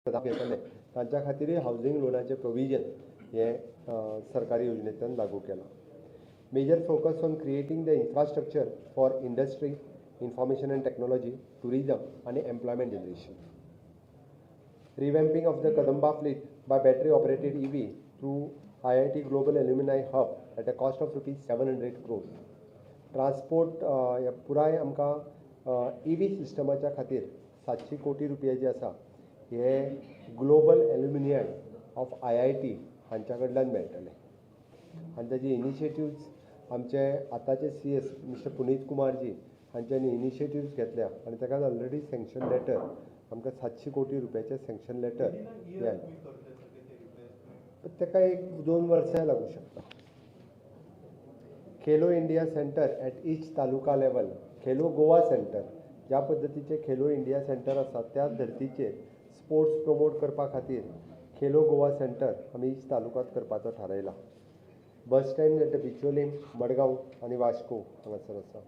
घेतले तांच्या खातीर हावजिंग लोनाचे प्रोविजन हे सरकारी योजनेंतल्यान लागू केला. Major focus on creating the infrastructure for industry, information and technology, tourism आणि employment generation. Revamping of the Kadamba fleet by battery operated EV through IIT Global Alumni Hub at a cost of rupees 700 crores. Transport पुराय आमकां EV सिस्टमाच्या खातीर 700 कोटी रुपया जे आसा हे global aluminium of IIT हांच्या कडल्यान मेळटले. आनी ताजी इनिशिएटिव्स आमचे आतांचे CS मिस्टर पुनीत कुमारजी हांच्यांनी इनिशिएटिव्स घेतल्या आनी ताका ऑलरेडी सँक्शन लेटर आमकां 700 कोटी रुपयाचें सँक्शन लेटर हे ताका 1-2 वर्सां लागू शकता. Khelo India centre at each taluka level, Khelo Goa centre, ज्या पद्दतीचे खेलो इंडिया सेंटर आसा त्या धर्तीचेर स्पोर्ट्स प्रमोट करपा खातीर खेलो गोवा सेंटर आमी ईच तालुकात करपाचो थारायला. Bus stand at Bicholim, Madgaon आनी वास्को हांगासर आसा.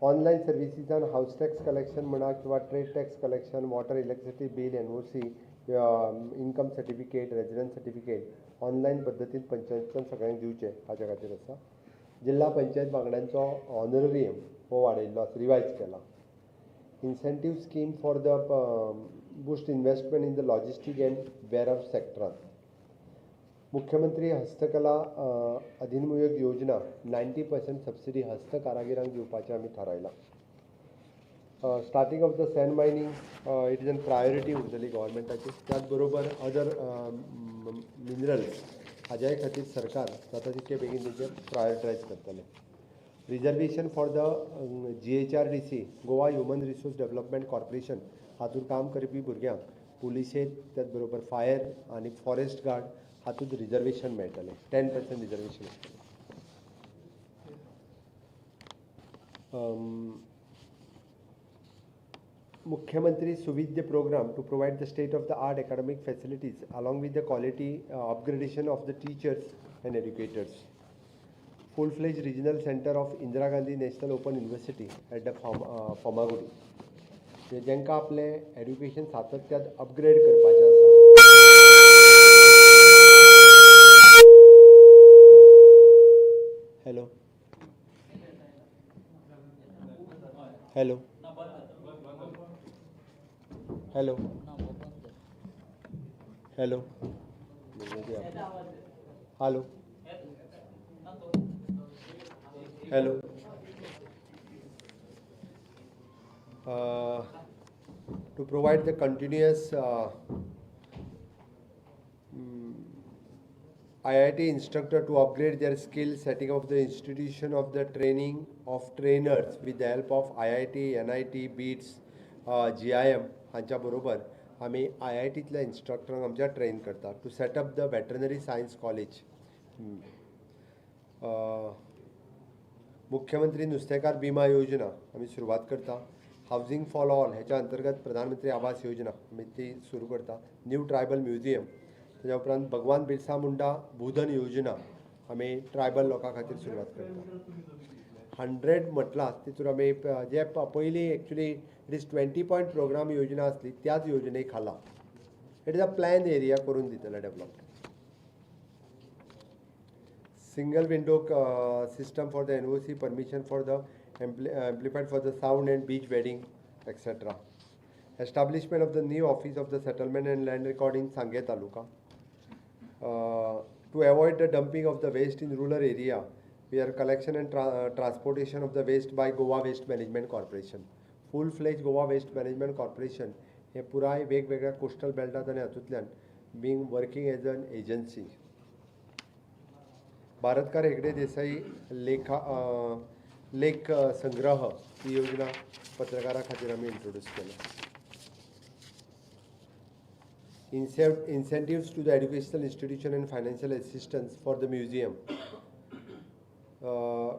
ऑनलायन सर्विसीसान हावस टॅक्स कलेक्शन म्हणा किंवा trade tax collection, water electricity bill, NOC, income certificate, residence certificate online पद्दतीन पंचायतीन सगळ्यांक दिवचे हाच्या खातीर आसा. जिल्हा पंचायत वांगड्यांचो ऑनररियम हो वाडयल्लो आसा, रिवायज केला. Incentive scheme for the boost investment in the logistic and warehouse सेक्टरांत. मुख्यमंत्री हस्तकला अधिनियम योजना 90% सबसिडी हस्तकारागिरांक दिवपाचें आमी थारायलां. Starting of the sand mining it is an priority उरतली गव्हर्मेंटाची. त्याच बरोबर अदर मिनरल्स हाज्याय खातीर सरकार जाता तितके बेगीन तेचे प्रायोरिटायज करतले. Reservation for the GHRDC Goa human resource development corporation हातूंत काम करपी भुरग्यांक पुलिशेंत त्याच बरोबर फायर आनी फॉरेस्ट गार्ड हातूंत रिजर्वेशन मेळटलें. 10% रिजर्वेशन आसतलें. मुख्यमंत्री सुविद्य programme to provide the state of the art academic facilities along with the quality upgradation of the teachers and educators. Full fledge regional centre of Indira Gandhi national open university at the Farmagudi. जेंकां आपलें education सातत्यान upgrade करपाचें आसा. Hello hello hello hello hello hello. To provide the continuous IIT instructor to upgrade their skills, setting up the institution of the training of trainers with the help of IIT, NIT, BEATS, GIM हांच्या बरोबर आमी IITतल्या इन्स्ट्रक्टरांक आमच्या train करता. To set up the veterinary science college. मुख्यमंत्री नुस्तेकार बिमा योजना आमी सुरवात करता. हावजिंग फॉर ऑल हेच्या अंतर्गत प्रधानमंत्री आवास योजना आमी ती सुरू करता. न्यू ट्रायबल म्युझियम, त्याच्या उपरांत भगवान बिरसा मुंडा भूधन योजना आमी ट्रायबल लोकां खातीर सुरवात करता. 100 म्हटलां तितून आमी जे पयलीं actually it is 20 point programme योजना आसली त्याच योजने खाला it is a plan area करून दितले develop. Single window system for the NOC permission for the amplified for the sound and beach wedding etc. Establishment of the new office of the settlement and land recording Sanghe Taluka. To avoid the dumping of the waste in rural area, we are collection and transportation of the waste by Goa Waste Management Corporation. Full-fledged Goa Waste Management Corporation हे पुराय वेगवेगळ्या coastal बेल्टात आनी हातूंतल्यान being working as an agency. भारतकार Hegde Desai लेख संग्रह ही योजना पत्रकारां खातीर आमी इंट्रोड्यूस केल्या. Incentives to the educational institution and financial assistance for the museum.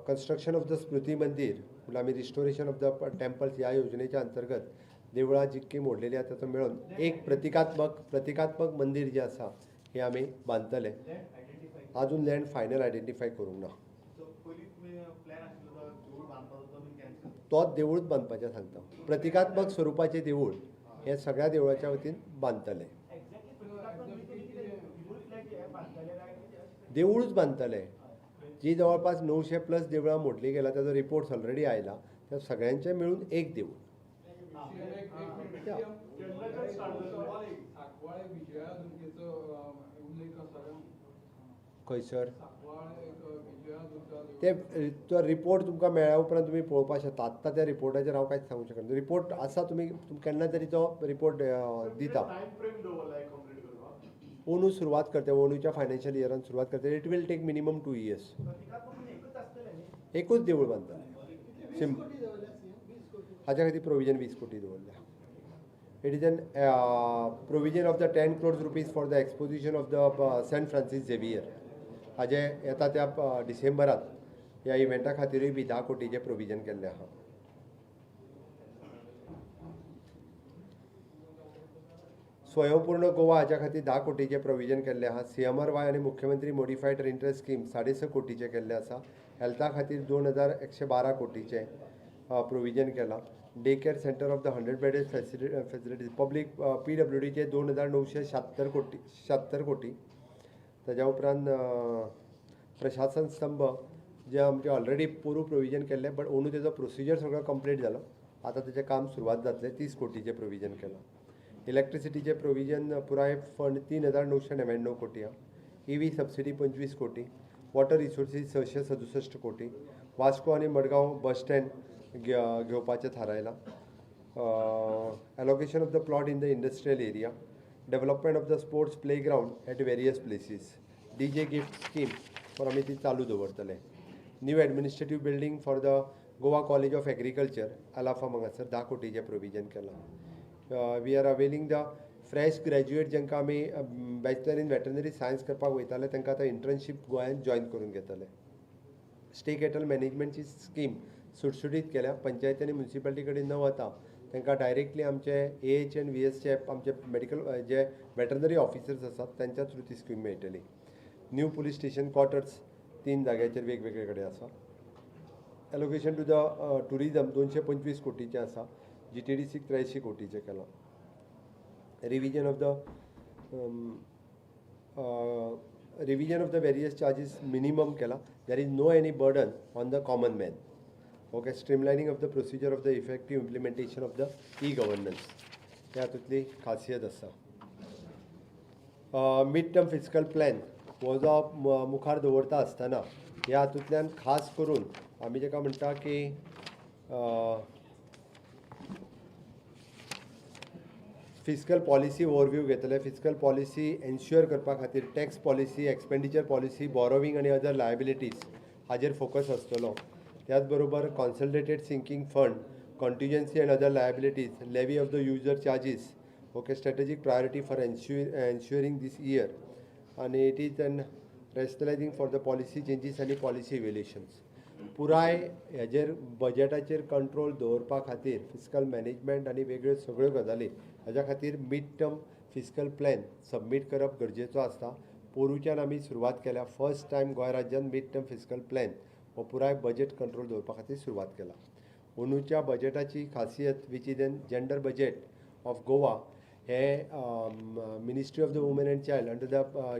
Construction of the स्मृती मंदिर म्हणल्यार आमी रिस्टोरेशन ऑफ द टेम्पल्स ह्या योजनेच्या अंतर्गत देवळां जितकी मोडलेली आसा ताचो मेळून एक प्रतिकात्मक मंदिर जे आसा हे आमी बांदतले. अजून लँड फायनल आयडेंटिफाय करूंक ना. तोच देवूळच बांदपाचें सांगता. प्रतिकात्मक स्वरुपाचें देवूळ हे सगळ्या देवळाच्या वतीन बांदतले. देवूळच बांदतले. जी जवळपास 900+ देवळां मोडली गेला त्याचा रिपोर्ट्स ऑलरेडी आयला. त्या सगळ्यांचे मिळून एक देऊळ. खंयसर ते तो रिपोर्ट तुमकां मेळ्ळ्या उपरांत तुमी पळोवपाक शकता. आत्तां त्या रिपोर्टाचेर हांव कांयच सांगूंक शकना. रिपोर्ट आसा, तुमी केन्ना तरी तो रिपोर्ट दिता. ओनू सुरवात करते, ओनूच्या फायनान्शियल इयरान सुरवात करते. It will take minimum 2 years. एकूच देवूळ बांदतले. हाच्या खातीर प्रोविजन 20 कोटी दवरल्या. It is an provision of the 10 crores rupees for the exposition of the Saint Francis Xavier. हाजे येता त्या डिसेंबरात ह्या इव्हेंटा खातीरूय बी 10 कोटीचे प्रोविजन केल्लें आहा. स्वयंपूर्ण गोवा हाच्या खातीर 10 कोटीचे प्रोविजन केल्लें आहा. CMRY आनी मुख्यमंत्री मॉडिफायड इंटरेस्ट स्कीम 6.5 कोटीचे केल्ले आसा. हेल्था खातीर 2112 कोटीचे प्रोविजन केला. Day care centre of the 100 bedded facilities public PWDचे 2976 कोटी. ताज्या उपरांत प्रशासन स्तंभ जे आमचे ऑलरेडी पूर्व प्रोविजन केल्ले, बट ओनू तेजो प्रोसिजर सगळो कंप्लीट जालो. आतां तेजें काम सुरवात जातलें. 30 कोटीचे प्रोविजन केलां. इलेक्ट्रिसिटीचे प्रोविजन पुराय फंड 3999 कोटी आहा. EV सबसिडी 25 कोटी. वॉटर रिसोर्सीस 667 कोटी. वास्को आनी मडगांव बस स्टँड घेवपाचें थारायलां. Allocation of the plot in the industrial area. Development of the sports play ground at various places. DJ gift scheme for आमी ती चालू दवरतले. New administrative building for the Goa college of agriculture आलाफा हांगासर 10 कोटीचे प्रोविजन केलां. We are availing the fresh graduate जांकां आमी बॅचलर इन वेटनरी सायन्स करपाक वयताले तांकां आतां इंटर्नशीप गोंयांत जॉयन करून घेतले. स्टे कॅटल मॅनेजमेंटची स्कीम सुटसुटीत केल्या. पंचायती आनी म्युन्सिपालिटी कडेन न वता तांकां डायरेक्टली आमचे AH and VSचे आमचे मेडिकल जे वेटनरी ऑफिसर्स आसात त्यांच्या थ्रू ती स्कीम मेळटली. न्यू पुलीस स्टेशन क्वॉर्टर्स 3 जाग्याचेर वेगवेगळे कडेन आसा. एलोकेशन टू द टुरिजम 225 कोटीचे आसा. GTDC 83 कोटीचे केलां. Revision of the various charges minimum केला. There is no any burden on the common man. Okay. Streamlining of the procedure of the effective implementation of the E-गव्हर्नन्स हे हातूंतली खासियत आसा. मिड टर्म फिस्कल प्लॅन हो जो मुखार दवरता आसतना ह्या हातूंतल्यान खास करून आमी जेका म्हणटा की फिस्कल पॉलिसी ओवरव्यू घेतले. फिस्कल पॉलिसी एन्श्युअर करपा खातीर tax policy, expenditure policy, borrowing आनी अदर लायबिलिटीज हाजेर फोकस आसतलो. त्याच बरोबर consolidated sinking fund, contingency and other liabilities, levy of the user charges. Okay. Strategic priority for ensuring this year आनी it is an रेस्टलायझींग for the policy changes आनी policy evolutions. पुराय हेजेर बजेटाचेर control दवरपा खातीर फिस्कल मॅनेजमेंट आनी वेगळ्यो सगळ्यो गजाली हाज्या खातीर mid term fiscal plan submit करप गरजेचो आसता. पोरूच्यान आमी सुरवात केल्या. फर्स्ट टायम गोंय राज्यान मिड टर्म फिस्कल प्लॅन हो पुराय बजेट कंट्रोल दवरपा खातीर सुरवात केला. अंदूच्या बजेटाची खासियत which is an gender budget of Goa हे ministry of the woman and child under the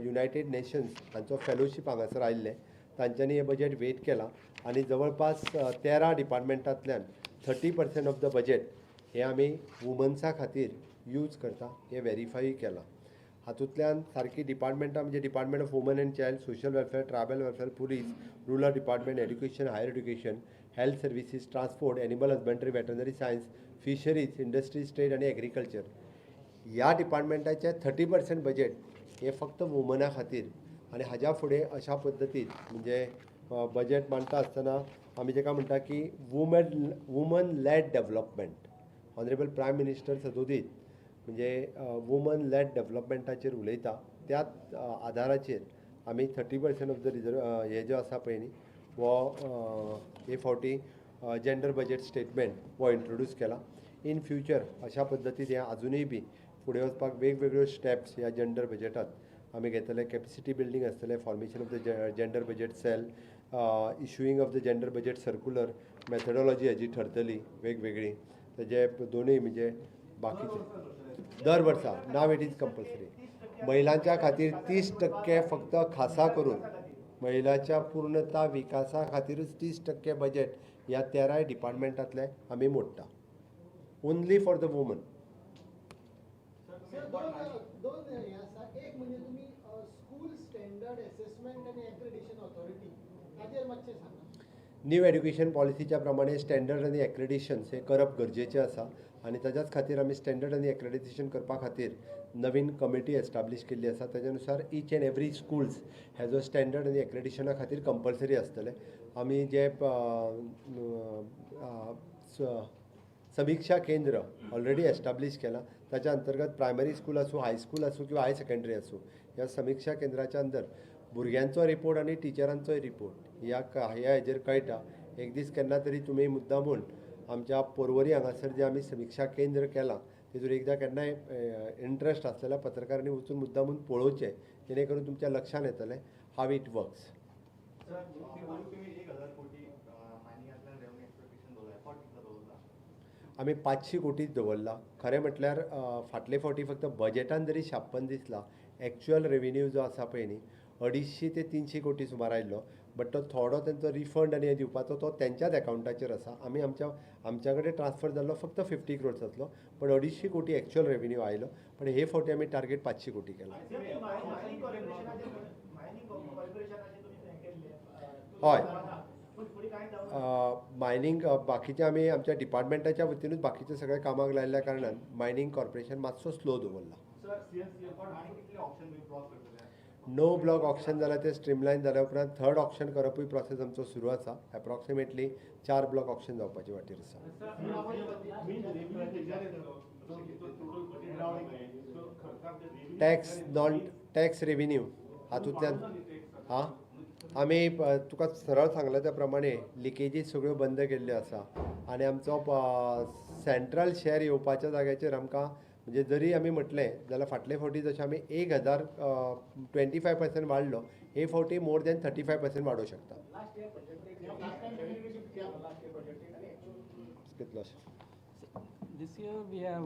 United Nations हांचो फेलोशीप हांगासर आयिल्ले. तांच्यांनी हें बजेट वेट केलां आनी जवळपास 13 डिपार्टमेंटांतल्यान 30% ऑफ द बजेट हे आमी वुमन्सा खातीर यूज करता हें वेरीफाय केलां. हातूंतल्यान सारकी डिपार्टमेंटां म्हणजे department of woman and child, social welfare, tribal welfare, police, rural department, education, higher education, health services, transport, animal husbandry, veterinary science, fisheries, industries, trade आनी एग्रीकल्चर ह्या डिपार्टमेंटाचे 30% बजेट हे फक्त वुमना खातीर. आनी हाज्या फुडें अशा पद्दतीन म्हणजे बजेट मांडटा आसतना आमी जेका म्हणटा की woman led development. Honourable prime minister सदोदीत म्हणजे वुमन लॅड डेव्हलपमेंटाचेर उलयता. त्याच आदाराचेर आमी 30% ऑफ द हे जो आसा पळय न्ही हो हे फावटी जेंडर बजेट स्टेटमेंट हो इंट्रोड्यूस केला. इन फ्युचर अशा पद्दतीन हे अजुनूय बी फुडें वचपाक वेगवेगळ्यो स्टेप्स ह्या जेंडर बजेटांत आमी घेतले. कॅपेसिटी बिल्डींग आसतलें, formation of the gender budget cell, issuing of the gender budget circular, methodology हाजी ठरतली वेगवेगळी. तेजे दोनूय म्हणजे बाकीचे दर वर्सा नाव इट इज कंपल्सरी. महिलांच्या खातीर 30% फक्त खासा करून महिलांच्या पूर्णता विकासा खातीरच 30% बजेट ह्या 13 डिपार्टमेंटांतले आमी मोडटा ओन्ली फॉर द वुमन. दोन हे आसा. एक म्हणजे तुम्ही स्कूल स्टँडर्ड असेसमेंट आणि एक्रेडिशन ऑथॉरिटी हाचेर मातशें सांगा. न्यू एड्युकेशन पॉलिसीच्या प्रमाणे स्टँडर्ड आनी एक्रेडिशन्स हे करप गरजेचें आसा आनी ताच्याच खातीर आमी स्टँडर्ड आनी एक्रेडिटेशन करपा खातीर नवीन कमिटी एस्टाब्लीश केल्ली आसा. ताच्यानुसार ईच एंड एवरी स्कूल्स हेजो स्टँडर्ड आनी एक्रेडिशना खातीर कंपल्सरी आसतले. आमी जे समीक्षा केंद्र ऑलरेडी एस्टाब्लीश केलां ताच्या अंतर्गत प्रायमरी स्कूल आसूं हायस्कूल आसूं किंवा हाय सेकंडरी आसूं ह्या समीक्षा केंद्राच्या अंदर भुरग्यांचो रिपोर्ट आनी टिचरांचोय रिपोर्ट ह्या हेजेर कळटा. एक दीस केन्ना तरी तुमी मुद्दामून आमच्या पर्वरी हांगासर जे आमी समीक्षा केंद्र केलां तेतून एकदां केन्नाय इंट्रस्ट आसलेल्या पत्रकारांनी वचून मुद्दामून पळोवचें जेणे करून तुमच्या लक्षांत येतलें हाव इट वर्क्स. आमी 500 कोटीच दवरला. खरें म्हटल्यार फाटले फावटी फक्त बजेटान जरी 56 दिसला एक्चुअल रेवेन्यू जो आसा पळय न्ही 250 ते 300 कोटी सुमार आयिल्लो. बट तो थोडो तेंचो रिफंड आनी दिवपाचो तो तेंच्याच एकाउंटाचेर आसा. आमी आमच्या कडेन ट्रान्सफर जाल्लो फक्त 50 crores जातलो पण 250 कोटी एक्चुअल रेवेन्यू आयलो. पण हे फावटी आमी टार्गेट 500 कोटी केला. हय मायनींग बाकीचे आमी आमच्या डिपार्टमेंटाच्या वतीनूच बाकीचे सगळे कामाक लायल्ल्या कारणान मायनींग कॉर्पोरेशन मातसो स्लो दवरला. नो ब्लॉक ऑक्शन जाल्यार ते स्ट्रीमलायन जाल्या उपरांत थर्ड ऑक्शन करपूय प्रोसेस आमचो सुरू आसा. एप्रॉक्सिमेटली 4 ब्लॉक ऑक्शन जावपाची वाटेर आसा. टॅक्स नॉन टॅक्स रेवेन्यू हातूंतल्यान आमी तुका सरळ सांगला त्या प्रमाणे लिकेजीस सगळ्यो बंद केल्ल्यो आसा आनी आमचो सेंट्रल शेअर येवपाच्या जाग्याचेर आमकां म्हणजे जरी आमी म्हटलें जाल्यार फाटले फावटी जशें आमी 25% वाडलो हे फावटी मोर दॅन 35% वाडोवंक शकता. कितलो This year we have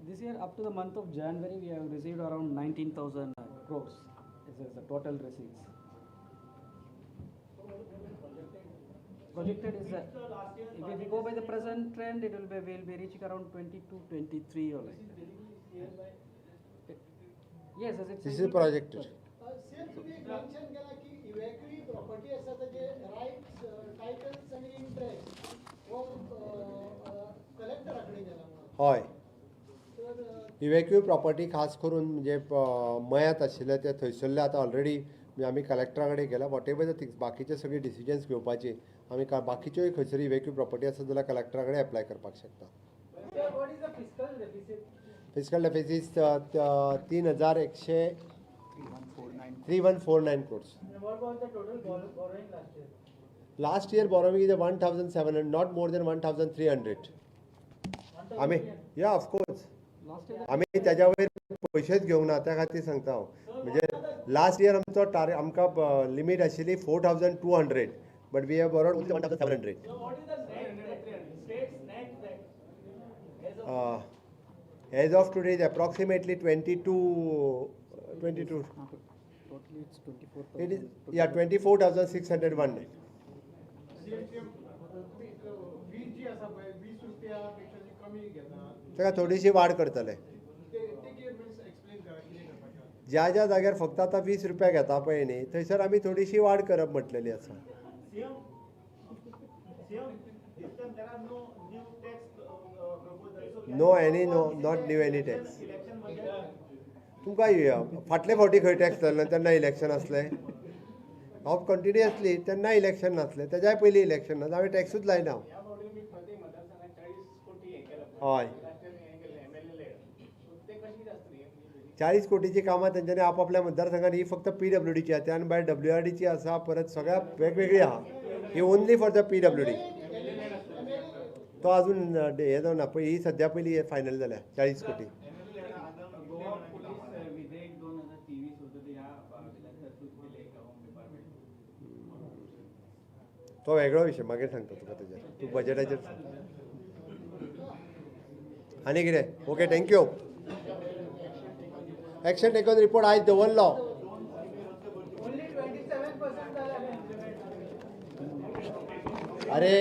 this year up to the month of January we have received around 19,000 crores. This is the total receipts. Projected is that if we go by the present trend, it will be we'll be reaching around 22, 23 or like that. Yes, as it's This is projected. Same तुम्ही एक mention केला की इव्हॅक्युएट property आसा ताचे rights titles आनी interest हो कलेक्टरा कडेन गेला म्हणून. हय इव्हॅक्यू प्रॉपर्टी खास करून म्हणजे मयात आशिल्ले ते थंयसरले आतां ऑलरेडी आमी कलेक्टरा कडेन गेला. वॉट एवर द थिंग्स बाकीचे सगळे डिसिजन्स घेवपाचे आमी बाकीच्योय खंयसर इव्हॅक्यू प्रॉपर्टी आसा जाल्यार कलेक्टरा कडेन एप्लाय करपाक शकता. Fiscal deficit 3149 crores. Last year borrowing is 1,700, not more than 1,300. आमी या ऑफकोर्स आमी त्याच्या वयर पयशेच घेवंक ना त्या खातीर सांगता हांव. म्हणजे लास्ट इयर आमचो आमकां लिमीट आशिल्ली 4,200 but we have borrowed only 1,700. As of today is approximately 22. totally it's 24,000. It is 24,601. ताका थोडीशी वाड करतले. ज्या ज्या जाग्यार फक्त आतां 20 रुपया घेता पळय न्ही थंयसर आमी थोडीशी वाड करप म्हटलेली आसा. Not new any tax. तुमकां फाटले फावटी खंय टॅक्स जाल्लो तेन्ना इलेक्शन आसलें हांव कंटिन्युअसली तेन्ना इलेक्शन नासलें तेज्याय पयलीं इलेक्शन नासलें हांवें टॅक्सूच लायना. हय 40 कोटीची कामां तेंच्यांनी आपआपल्या मतदारसंघांनी ही फक्त PWDची आसा त्यान भायर WRDची आसा परत सगळ्या वेगवेगळी आहा. ही ओन्ली फॉर द PWD. तो अजून हे जावना पळय ही सद्या पयली फायनल जाल्या 40 कोटी. तो वेगळो विशय मागीर सांगता तुका तुजेर तूं बजेटाचेर सांग आनी कितें okay thank you action taken report आयज दवरलो only 27% झाला अरे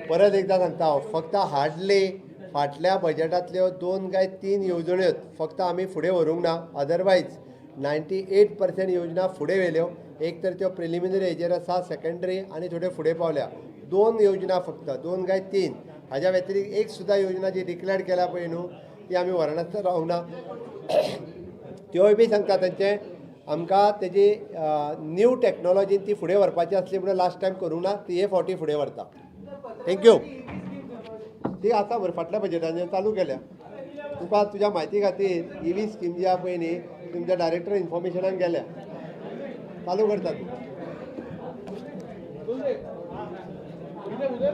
परत एकदा सांगता हांव फक्त हार्डली फाटल्या बजेटांतल्यो 2 काय 3 येवजण्यो फक्त आमी फुडें व्हरूंक ना अदरवायज 98% योजना फुडें व्हेल्यो एक तर त्यो प्रिलिमिनरी हेजेर आसा सेकंडरी आनी थोड्यो फुडें पावल्या 2 योजना फक्त 2 काय 3 हाज्या व्यतिरिक्त एक सुद्दां योजना जी डिक्लेअर केल्या पळय न्हू ती आमी व्हरनासतना रावंक ना त्योय बी सांगता तांचे आमकां तेजी न्यू टॅक्नोलॉजीन ती फुडें व्हरपाची आसली म्हणून लास्ट टायम करूंक ना ती हे फावटी फुडें व्हरता थँक्यू ती आसा बरं फाटल्या बजेटाचेर चालू केल्या तुका तुज्या म्हायती खातीर EV स्कीम जी आहा पळय न्ही तुमच्या डायरेक्टर इन्फॉर्मेशनान गेल्या चालू करतात इधर उधर